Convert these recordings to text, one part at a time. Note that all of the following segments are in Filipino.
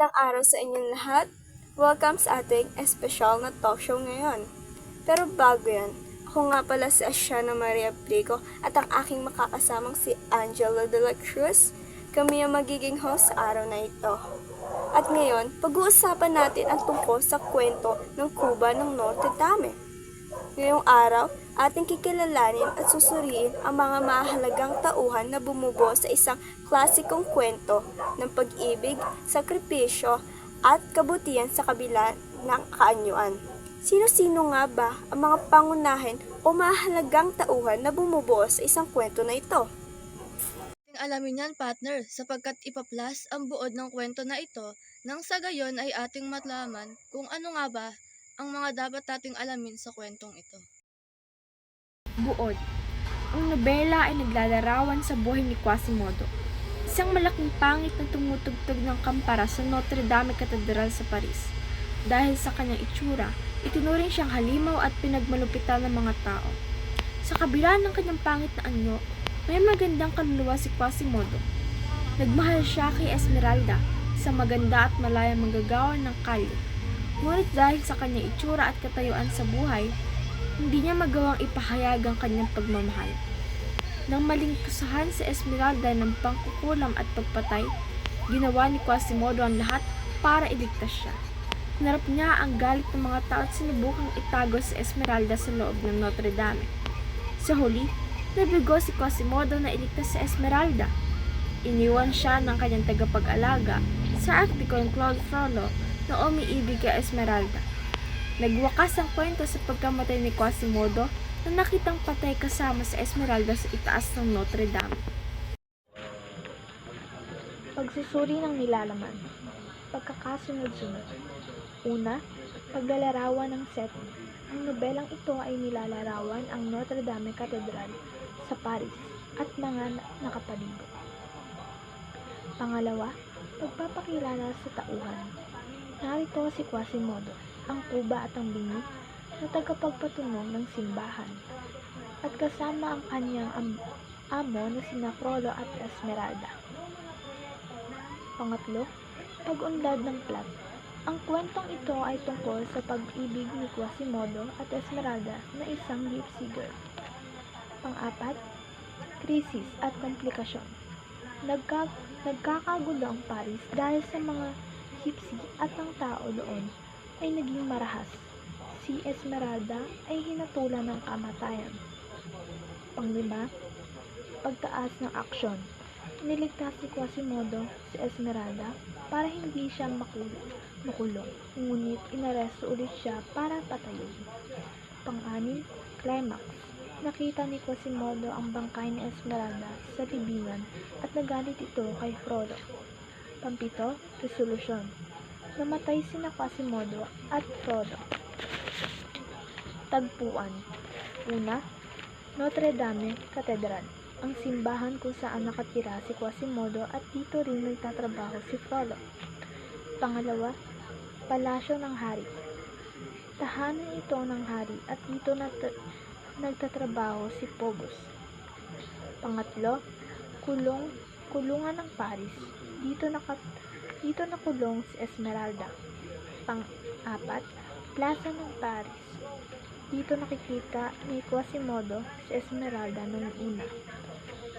Magandang araw sa inyong lahat. Welcome sa ating espesyal na talk show ngayon. Pero bago yan, ako nga pala si Asiana Maria Plico at ang aking makakasamang si Angela de la Cruz. Kami ang magiging host sa araw na ito. At ngayon, pag-uusapan natin ang tungkol sa kwento ng Kuba ng Notre Dame. Ngayong araw, ating kikilalanin at susuriin ang mga mahalagang tauhan na bumubuo sa isang klasikong kwento ng pag-ibig, sakripisyo, at kabutihan sa kabila ng kaanyuan. Sino-sino nga ba ang mga pangunahin o mahalagang tauhan na bumubuo sa isang kwento na ito? Alamin yan, partner, sapagkat ipaplas ang buod ng kwento na ito nang sa gayon ay ating matlaman kung ano nga ba ang mga dapat nating alamin sa kwentong ito. Buod. Ang nobela ay naglalarawan sa buhay ni Quasimodo, isang malaking pangit na tumutugtog ng kampara sa Notre Dame Cathedral sa Paris. Dahil sa kanyang itsura, itinuring siyang halimaw at pinagmalupitan ng mga tao. Sa kabila ng kanyang pangit na anyo, may magandang kaluluwa si Quasimodo. Nagmahal siya kay Esmeralda, sa maganda at malayang manggagawa ng kalye. Ngunit dahil sa kanyang itsura at katayuan sa buhay, hindi niya magawang ipahayag ang kanyang pagmamahal. Nang malingkusahan si Esmeralda ng pangkukulam at pagpatay, ginawa ni Quasimodo ang lahat para iligtas siya. Hinarap niya ang galit ng mga tao at sinubukang itago si Esmeralda sa loob ng Notre Dame. Sa huli, nabigo si Quasimodo na iligtas si Esmeralda. Iniwan siya ng kanyang tagapag-alaga sa Arcticon Claude Frollo na umiibig kay Esmeralda. Nagwakas ang kwento sa pagkamatay ni Quasimodo na nakitang patay kasama sa Esmeralda sa itaas ng Notre Dame. Pagsusuri ng nilalaman. Pagkakasunod-sunod. Una, paglalarawan ng setting. Ang nobelang ito ay nilalarawan ang Notre Dame Cathedral sa Paris at mga nakapalibot. Pangalawa, pagpapakilala sa tauhan. Narito si Quasimodo, ang kuba at ang bingi na tagapagpatunog ng simbahan, at kasama ang kanyang amo na sina Frollo at Esmeralda. Pangatlo, pag-unlad ng plot. Ang kwentong ito ay tungkol sa pag-ibig ni Quasimodo at Esmeralda na isang gypsy girl. Pang-apat, krisis at komplikasyon. Nagkakagulo ang Paris dahil sa mga gypsy at ang tao doon ay naging marahas. Si Esmeralda ay hinatulan ng kamatayan. Panglima, pagtaas ng aksyon. Niligtas si Quasimodo si Esmeralda para hindi siya makulong, ngunit inaresto ulit siya para patayin. Pang-anim, climax. Nakita ni Quasimodo ang bangkay ni Esmeralda sa libingan at nagalit ito kay Frollo. Pampito, resolusyon. Namatay sina Quasimodo at Frollo. Tagpuan. Una, Notre Dame Cathedral, ang simbahan kung saan nakatira si Quasimodo at dito rin nagtatrabaho si Frollo. Pangalawa, Palasyo ng Hari. Tahanan ito ng hari at dito nagtatrabaho si Pobos. Pangatlo, kulungan ng Paris. Dito nakulong si Esmeralda. Pang-apat, Plaza ng Paris. Dito nakikita ni Quasimodo si Esmeralda noong una.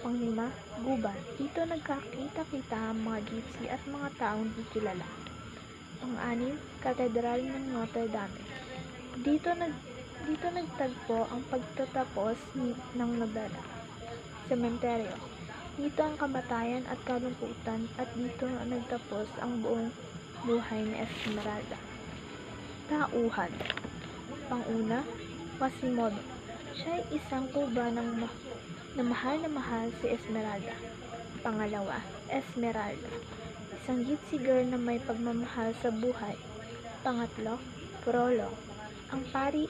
Panglima, gubat. Dito nagkakita-kita ang mga gypsy at mga taong di kilala. Pang-anim, Katedral ng Notre Dame. Dito nagtagpo ang pagtatapos ng nobela. Sementeryo. Dito ang kamatayan at kalungkutan at dito nagtapos ang buong buhay ni Esmeralda. Tauhan. Panguna, Quasimodo. Siya ay isang kuba na mahal si Esmeralda. Pangalawa, Esmeralda. Isang gypsy girl na may pagmamahal sa buhay. Pangatlo, Frollo. Ang pari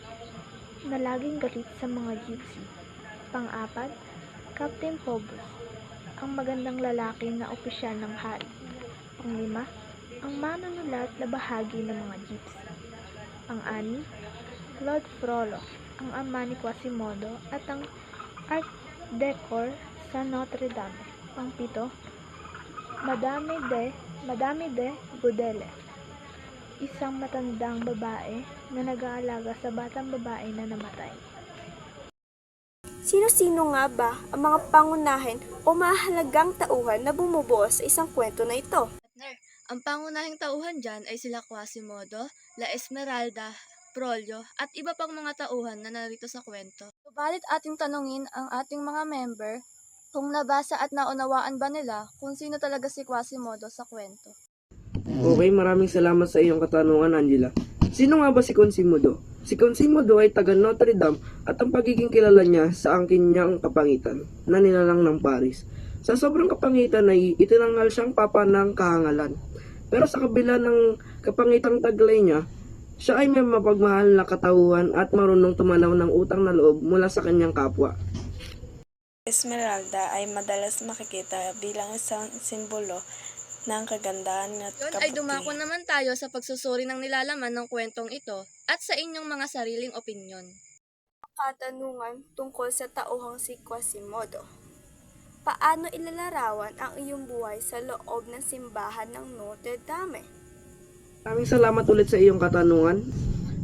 na laging galit sa mga gypsy. Pang-apat, Captain Pobos. Ang magandang lalaki na opisyal ng hari. Panglima, ang manunulat na bahagi ng mga gypsy. Pang-anim, Claude Frollo, ang ama ni Quasimodo at ang art decor sa Notre Dame. Pang-pito, Madame de Budele, isang matandang babae na nag-aalaga sa batang babae na namatay. Sino-sino nga ba ang mga pangunahin o mahalagang tauhan na bumubuo sa isang kwento na ito? Partner, ang pangunahing tauhan dyan ay sila Quasimodo, La Esmeralda, Prolyo, at iba pang mga tauhan na narito sa kwento. Subalit ating tanungin ang ating mga member kung nabasa at naunawaan ba nila kung sino talaga si Quasimodo sa kwento. Okay, maraming salamat sa iyong katanungan, Angela. Sino nga ba si Quasimodo? Si Quasimodo ay taga Notre Dame at ang pagiging kilala niya sa ang kanyang kapangitan na nilalang ng Paris. Sa sobrang kapangitan ay itinanghal siyang papa ng kahangalan. Pero sa kabila ng kapangitang taglay niya, siya ay may mapagmahal na katauhan at marunong tumanaw ng utang na loob mula sa kanyang kapwa. Esmeralda ay madalas makikita bilang isang simbolo ng kagandahan at Yun ay dumako naman tayo sa pagsusuri ng nilalaman ng kwentong ito at sa inyong mga sariling opinyon. Katanungan tungkol sa tauhang si Quasimodo. Paano ilalarawan ang iyong buhay sa loob ng simbahan ng Notre Dame? Maraming salamat ulit sa iyong katanungan.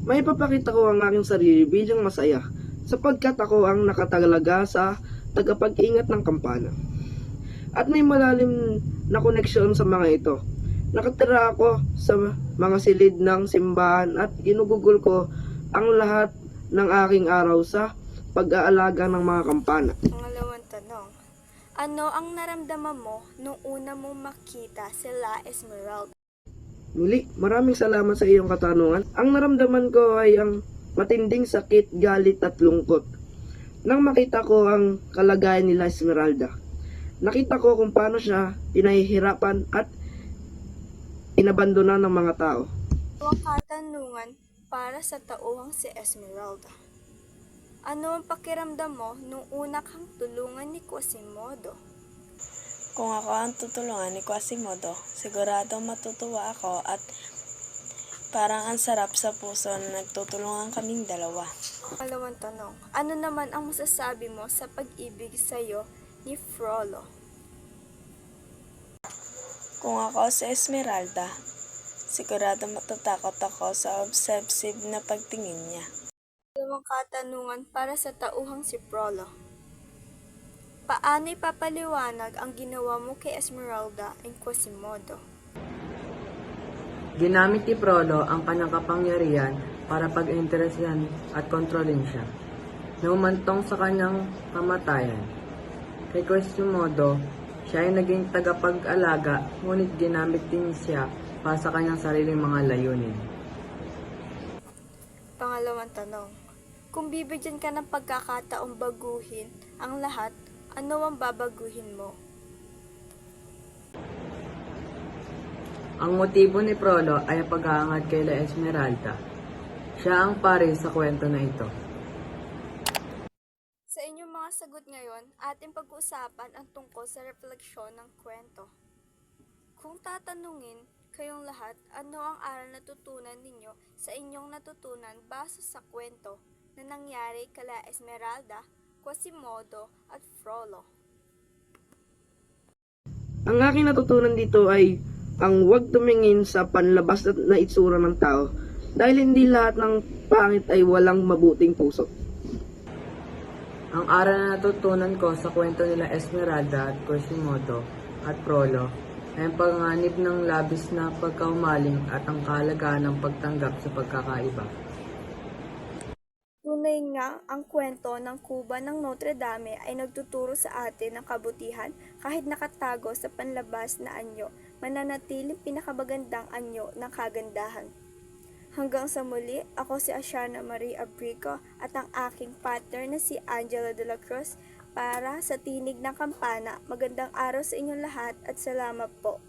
May papakita ko ang aking sarili bilang masaya sapagkat ako ang nakatalaga sa tagapag-ingat ng kampana. At may malalim na koneksyon sa mga ito. Nakatira ako sa mga silid ng simbahan at ginugugol ko ang lahat ng aking araw sa pag-aalaga ng mga kampana. Pangalawang tanong. Ano ang naramdaman mo nung una mong makita si La Esmeralda? Muli, maraming salamat sa iyong katanungan. Ang naramdaman ko ay ang matinding sakit, galit at lungkot. Nang makita ko ang kalagayan ni La Esmeralda, nakita ko kung paano siya pinahihirapan at inabandona ng mga tao. Ang katanungan para sa tauhang si Esmeralda. Ano ang pakiramdam mo nung una kang tulungan ni Quasimodo? Kung ako ang tutulungan ni Quasimodo, sigurado matutuwa ako at parang ang sarap sa puso na nagtutulungan kaming dalawa. Pangalawang tanong. Ano naman ang masasabi mo sa pag-ibig sa'yo ni Frollo? Kung ako si Esmeralda, sigurado matatakot ako sa obsessive na pagtingin niya. Dalawang katanungan para sa tauhang si Frollo. Paano ipapaliwanag ang ginawa mo kay Esmeralda and Quasimodo? Ginamit ni Frollo ang kanyang kapangyarihan para pag-interesan at kontrolin siya, na umantong sa kanyang kamatayan. Kay Quasimodo, siya ay naging tagapag-alaga, ngunit ginamit din siya para sa kanyang sariling mga layunin. Pangalawang tanong. Kung bibigyan ka ng pagkakataong baguhin ang lahat, ano ang babaguhin mo? Ang motibo ni Frollo ay ang pag-aangad kay La Esmeralda. Siya ang pare sa kwento na ito. Sa inyong mga sagot ngayon, ating pag-uusapan ang tungkol sa refleksyon ng kwento. Kung tatanungin kayong lahat, ano ang aral na tutunan ninyo sa inyong natutunan base sa kwento na nangyari kala Esmeralda, Quasimodo at Frollo? Ang aking natutunan dito ay ang huwag tumingin sa panlabas na itsura ng tao dahil hindi lahat ng pangit ay walang mabuting puso. Ang aral na natutunan ko sa kwento nila Esmeralda at Quasimodo at Frollo ay ang panganib ng labis na pagkaumaling at ang kahalagahan ng pagtanggap sa pagkakaiba. Tunay nga ang kwento ng kuba ng Notre Dame ay nagtuturo sa atin ng kabutihan kahit nakatago sa panlabas na anyo, mananatiling pinakabagandang anyo ng kagandahan. Hanggang sa muli, ako si Ashana Marie Abrico at ang aking partner na si Angela de la Cruz para sa Tinig ng Kampana. Magandang araw sa inyong lahat at salamat po.